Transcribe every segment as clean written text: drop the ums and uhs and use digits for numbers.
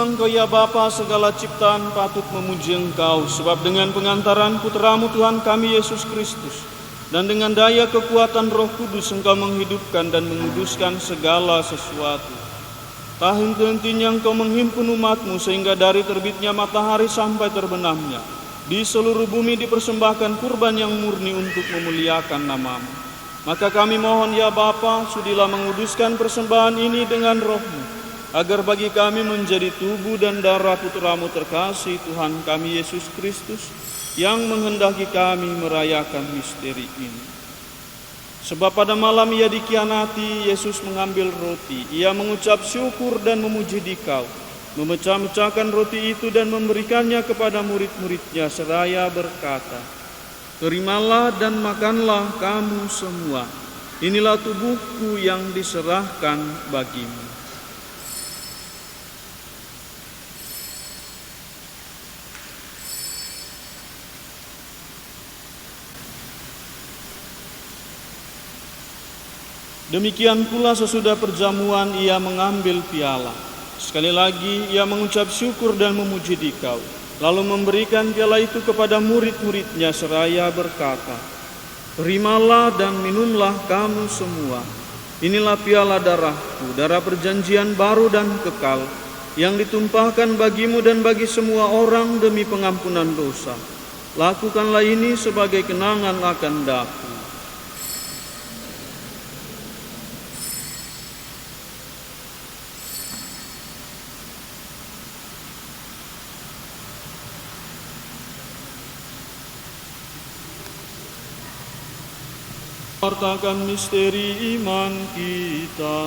semua Engkau ya Bapa, segala ciptaan patut memuji Engkau, sebab dengan pengantaran Putra-Mu Tuhan kami Yesus Kristus, dan dengan daya kekuatan Roh Kudus Engkau menghidupkan dan menguduskan segala sesuatu. Tak henti-hentinya Engkau menghimpun umat-Mu, sehingga dari terbitnya matahari sampai terbenamnya, di seluruh bumi dipersembahkan kurban yang murni untuk memuliakan nama-Mu. Maka kami mohon ya Bapa, sudilah menguduskan persembahan ini dengan Roh-Mu, agar bagi kami menjadi tubuh dan darah Putra-Mu terkasih Tuhan kami Yesus Kristus, yang menghendaki kami merayakan misteri ini. Sebab pada malam Ia dikhianati, Yesus mengambil roti, Ia mengucap syukur dan memuji Dikau, memecah-mecahkan roti itu dan memberikannya kepada murid-muridnya seraya berkata, "Terimalah dan makanlah kamu semua, inilah tubuhku yang diserahkan bagimu." Demikian pula sesudah perjamuan Ia mengambil piala. Sekali lagi Ia mengucap syukur dan memuji Dikau, lalu memberikan piala itu kepada murid-muridnya seraya berkata, "Terimalah dan minumlah kamu semua. Inilah piala darahku, darah perjanjian baru dan kekal, yang ditumpahkan bagimu dan bagi semua orang demi pengampunan dosa. Lakukanlah ini sebagai kenangan akan daku." Wartakan misteri iman kita.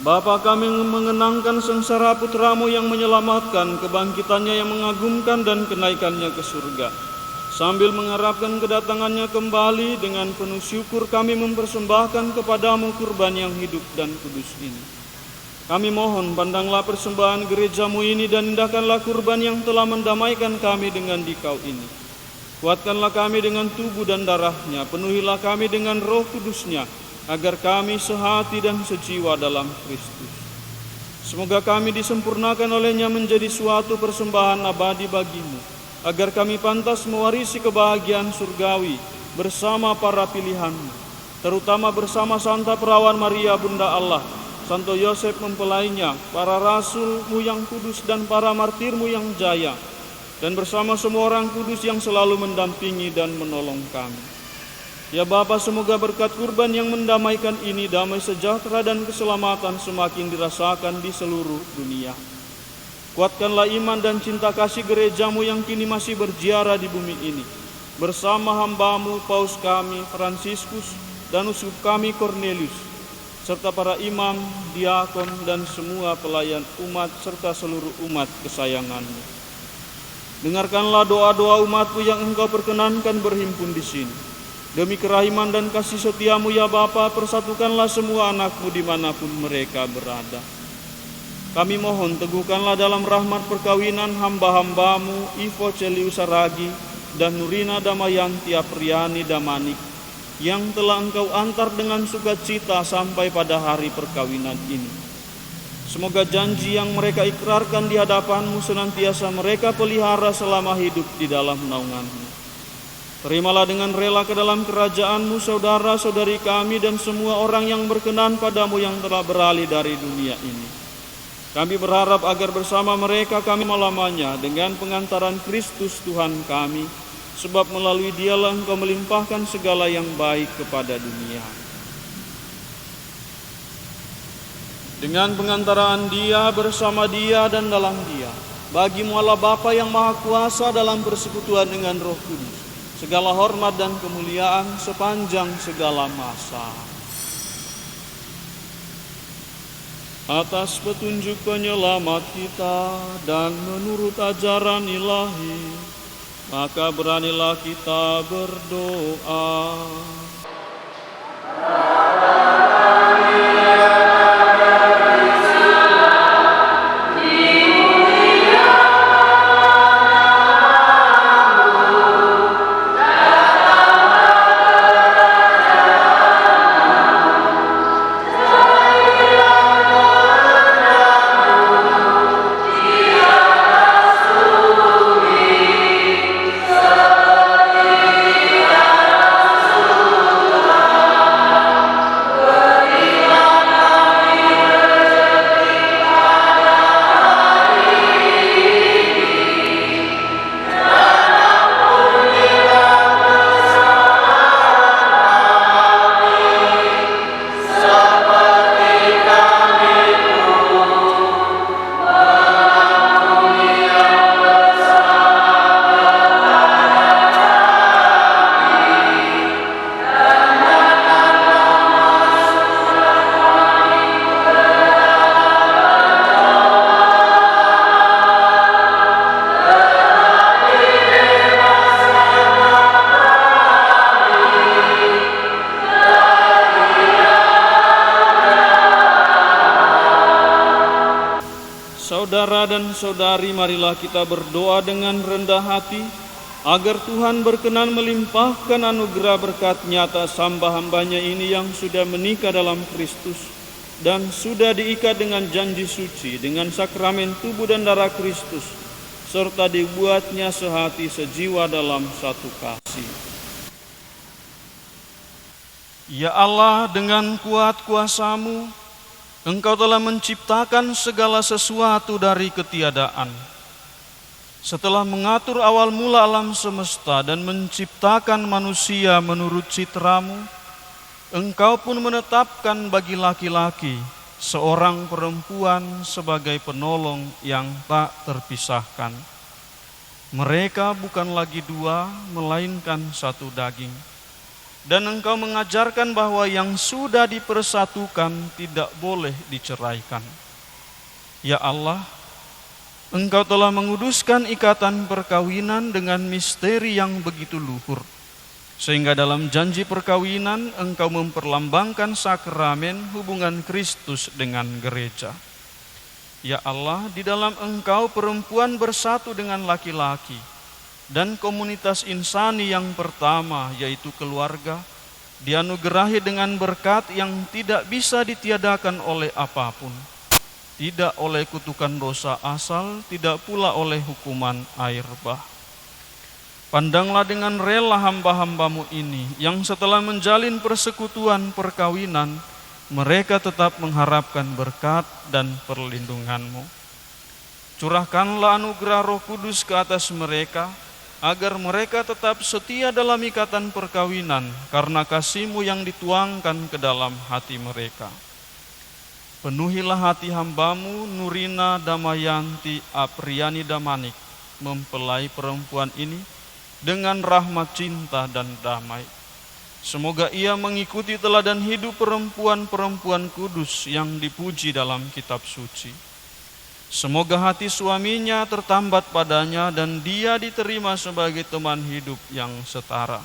Bapa, kami mengenangkan sengsara Putra-Mu yang menyelamatkan, kebangkitannya yang mengagumkan dan kenaikannya ke surga. Sambil mengharapkan kedatangannya kembali, dengan penuh syukur kami mempersembahkan kepadamu kurban yang hidup dan kudus ini. Kami mohon, pandanglah persembahan gereja-Mu ini dan indahkanlah kurban yang telah mendamaikan kami dengan Dikau ini. Kuatkanlah kami dengan tubuh dan darahnya, penuhilah kami dengan Roh Kudus-Nya, agar kami sehati dan sejiwa dalam Kristus. Semoga kami disempurnakan olehnya menjadi suatu persembahan abadi bagimu, agar kami pantas mewarisi kebahagiaan surgawi bersama para pilihanmu, terutama bersama Santa Perawan Maria Bunda Allah, Santo Yosef mempelainya, para rasul-Mu yang kudus dan para martir-Mu yang jaya, dan bersama semua orang kudus yang selalu mendampingi dan menolong kami. Ya Bapa, semoga berkat kurban yang mendamaikan ini, damai sejahtera dan keselamatan semakin dirasakan di seluruh dunia. Kuatkanlah iman dan cinta kasih gereja-Mu yang kini masih berziarah di bumi ini, bersama hamba-Mu Paus kami Fransiskus dan uskup kami Cornelius, serta para imam, diakon dan semua pelayan umat serta seluruh umat kesayangan-Mu. Dengarkanlah doa-doa umat-Mu yang Engkau perkenankan berhimpun di sini. Demi kerahiman dan kasih setia-Mu ya Bapa, persatukanlah semua anak-Mu dimanapun mereka berada. Kami mohon, teguhkanlah dalam rahmat perkawinan hamba-hamba-Mu Ivo Celius Saragi dan Nurina Damayanti Apriani Damanik, yang telah Engkau antar dengan sukacita sampai pada hari perkawinan ini. Semoga janji yang mereka ikrarkan di hadapan-Mu senantiasa mereka pelihara selama hidup di dalam naungan-Mu. Terimalah dengan rela ke dalam kerajaan-Mu saudara-saudari kami dan semua orang yang berkenan pada-Mu yang telah beralih dari dunia ini. Kami berharap agar bersama mereka kami lamanya dengan pengantaran Kristus Tuhan kami, sebab melalui Dialah Engkau melimpahkan segala yang baik kepada dunia. Dengan pengantaraan Dia, bersama Dia dan dalam Dia, bagi-Mu Allah Bapa yang Maha Kuasa dalam persekutuan dengan Roh Kudus, segala hormat dan kemuliaan sepanjang segala masa. Atas petunjuk penyelamat kita dan menurut ajaran ilahi, Maka beranilah kita berdoa. Saudara dan saudari, marilah kita berdoa dengan rendah hati, agar Tuhan berkenan melimpahkan anugerah berkat-Nya atas hamba-hambanya ini yang sudah menikah dalam Kristus, dan sudah diikat dengan janji suci, dengan sakramen tubuh dan darah Kristus, serta dibuatnya sehati sejiwa dalam satu kasih. Ya Allah, dengan kuat kuasa-Mu, Engkau telah menciptakan segala sesuatu dari ketiadaan. Setelah mengatur awal mula alam semesta dan menciptakan manusia menurut citra-Mu, Engkau pun menetapkan bagi laki-laki seorang perempuan sebagai penolong yang tak terpisahkan. Mereka bukan lagi dua, melainkan satu daging. Dan Engkau mengajarkan bahwa yang sudah dipersatukan tidak boleh diceraikan. Ya Allah, Engkau telah menguduskan ikatan perkawinan dengan misteri yang begitu luhur, sehingga dalam janji perkawinan Engkau memperlambangkan sakramen hubungan Kristus dengan gereja. Ya Allah, di dalam Engkau perempuan bersatu dengan laki-laki, dan komunitas insani yang pertama, yaitu keluarga, dianugerahi dengan berkat yang tidak bisa ditiadakan oleh apapun, tidak oleh kutukan dosa asal, tidak pula oleh hukuman air bah. Pandanglah dengan rela hamba-hamba-Mu ini, yang setelah menjalin persekutuan perkawinan, mereka tetap mengharapkan berkat dan perlindungan-Mu. Curahkanlah anugerah Roh Kudus ke atas mereka, agar mereka tetap setia dalam ikatan perkawinan karena kasih-Mu yang dituangkan ke dalam hati mereka. Penuhilah hati hamba-Mu Nurina Damayanti Apriani Damanik, mempelai perempuan ini, dengan rahmat cinta dan damai. Semoga ia mengikuti teladan hidup perempuan-perempuan kudus yang dipuji dalam kitab suci. Semoga hati suaminya tertambat padanya dan dia diterima sebagai teman hidup yang setara.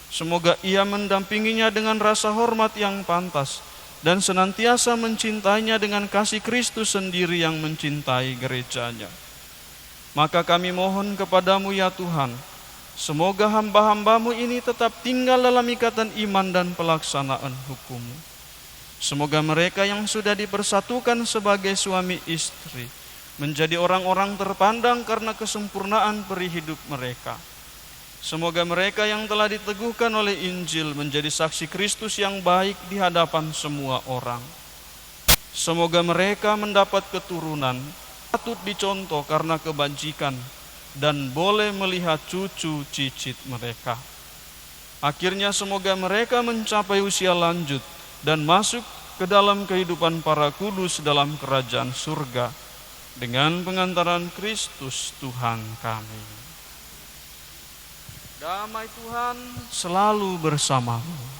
Semoga ia mendampinginya dengan rasa hormat yang pantas dan senantiasa mencintainya dengan kasih Kristus sendiri yang mencintai gerejanya. Maka kami mohon kepadamu ya Tuhan, semoga hamba-hamba-Mu ini tetap tinggal dalam ikatan iman dan pelaksanaan hukum-Mu. Semoga mereka yang sudah dipersatukan sebagai suami istri menjadi orang-orang terpandang karena kesempurnaan peri hidup mereka. Semoga mereka yang telah diteguhkan oleh Injil menjadi saksi Kristus yang baik di hadapan semua orang. Semoga mereka mendapat keturunan patut dicontoh karena kebajikan dan boleh melihat cucu cicit mereka. Akhirnya semoga mereka mencapai usia lanjut dan masuk ke dalam kehidupan para kudus dalam kerajaan surga dengan pengantaran Kristus Tuhan kami. Damai Tuhan selalu bersamamu.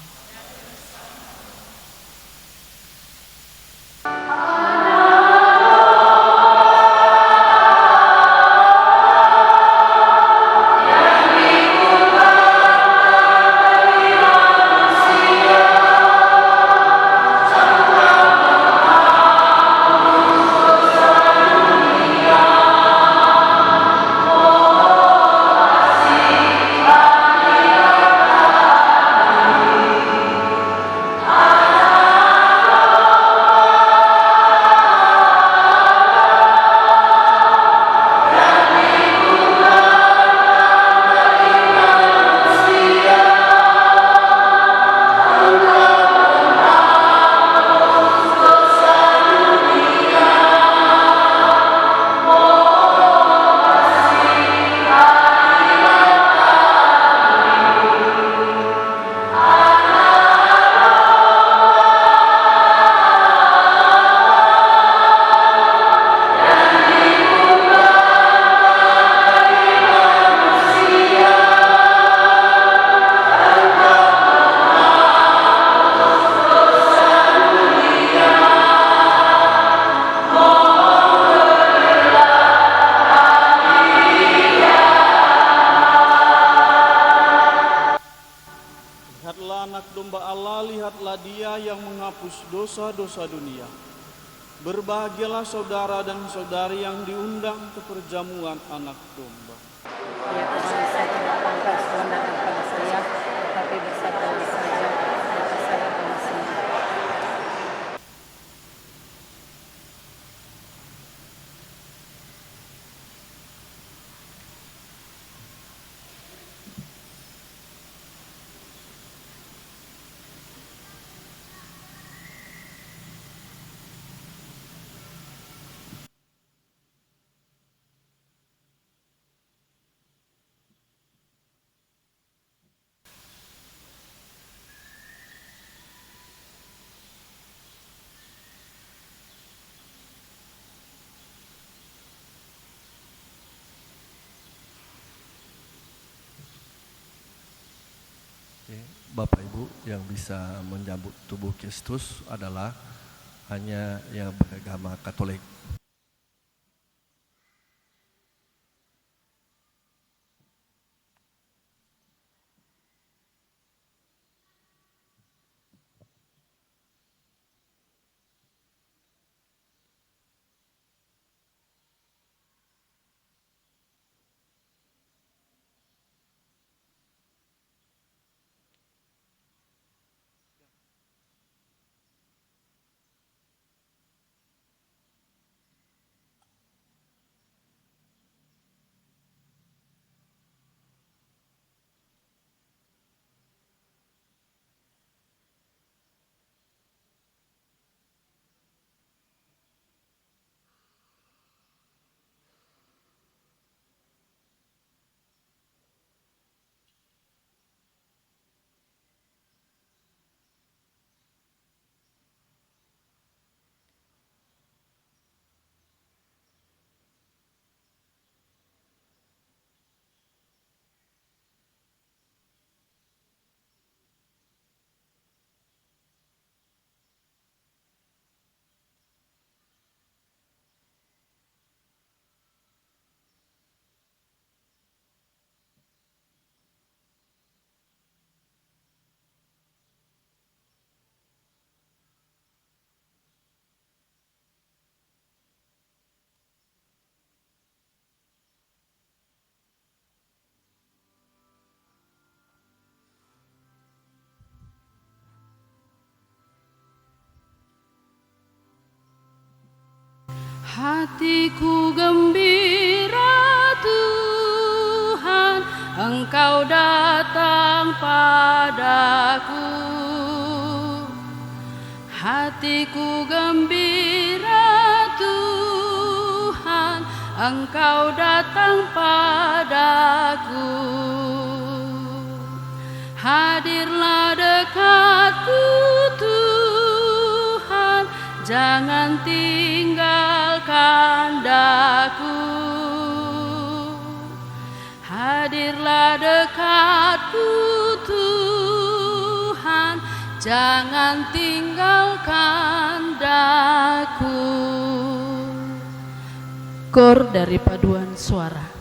domba Allah, lihatlah Dia yang menghapus dosa-dosa dunia. Berbahagialah saudara dan saudari yang diundang ke perjamuan anak domba. Ya Tuhan, saya tidak pantas kewenangan pada saya, tetapi bersabdalah saja, maka saya akan sembuh. Bapak Ibu, yang bisa menyambut tubuh Kristus adalah hanya yang beragama Katolik. Hatiku gembira Tuhan, Engkau datang padaku. Hatiku gembira Tuhan, Engkau datang padaku. Hadirlah dekatku Tuhan, jangan tinggalkan daku. Hadirlah dekatku Tuhan, jangan tinggalkan daku. Kor dari paduan suara.